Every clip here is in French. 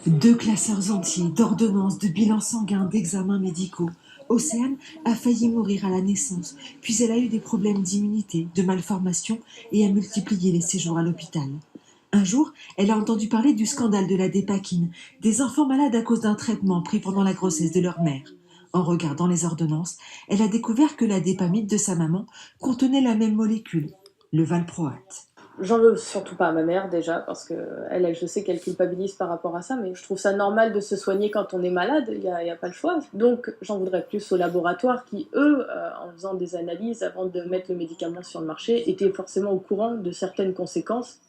2 classeurs entiers d'ordonnances, de bilans sanguins, d'examens médicaux. Océane a failli mourir à la naissance, puis elle a eu des problèmes d'immunité, de malformation et a multiplié les séjours à l'hôpital. Un jour, elle a entendu parler du scandale de la dépakine, des enfants malades à cause d'un traitement pris pendant la grossesse de leur mère. En regardant les ordonnances, elle a découvert que la dépamide de sa maman contenait la même molécule, le valproate. J'en veux surtout pas à ma mère déjà, parce que je sais qu'elle culpabilise par rapport à ça, mais je trouve ça normal de se soigner quand on est malade, y a pas le choix. Donc j'en voudrais plus aux laboratoires qui, eux, en faisant des analyses avant de mettre le médicament sur le marché, étaient forcément au courant de certaines conséquences.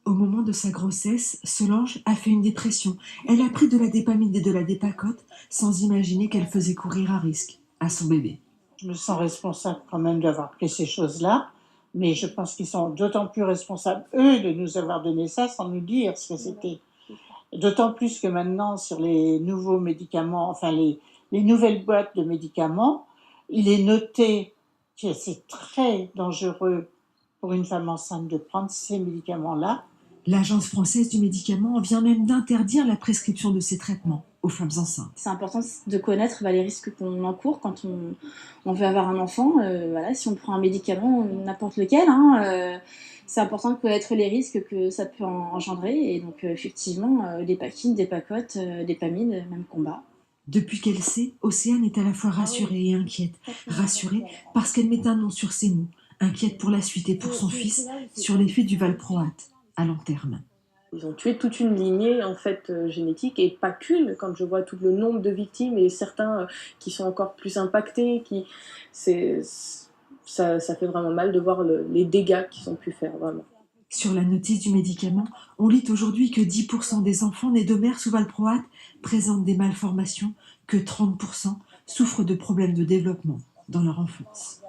Au moment de sa grossesse, Solange a fait une dépression. Elle a pris de la dépamide et de la dépacote sans imaginer qu'elle faisait courir un risque à son bébé. Je me sens responsable quand même d'avoir pris ces choses-là, mais je pense qu'ils sont d'autant plus responsables, eux, de nous avoir donné ça sans nous dire ce que c'était. D'autant plus que maintenant, sur les nouveaux médicaments, enfin les nouvelles boîtes de médicaments, il est noté que c'est très dangereux pour une femme enceinte de prendre ces médicaments-là. L'Agence française du médicament vient même d'interdire la prescription de ces traitements aux femmes enceintes. C'est important de connaître les risques qu'on encourt quand on veut avoir un enfant. Si on prend un médicament, n'importe lequel, c'est important de connaître les risques que ça peut engendrer. Et donc, effectivement, dépakine, dépacote, dépamide, même combat. Depuis qu'elle sait, Océane est à la fois rassurée et inquiète. Rassurée parce qu'elle met un nom sur ses mots. Inquiète pour la suite et pour son fils sur l'effet du valproate à long terme. Ils ont tué toute une lignée en fait génétique, et pas qu'une. Quand je vois tout le nombre de victimes et certains qui sont encore plus impactés, ça fait vraiment mal de voir les dégâts qu'ils ont pu faire, vraiment. Sur la notice du médicament, on lit aujourd'hui que 10% des enfants nés de mères sous valproate présentent des malformations, que 30% souffrent de problèmes de développement dans leur enfance.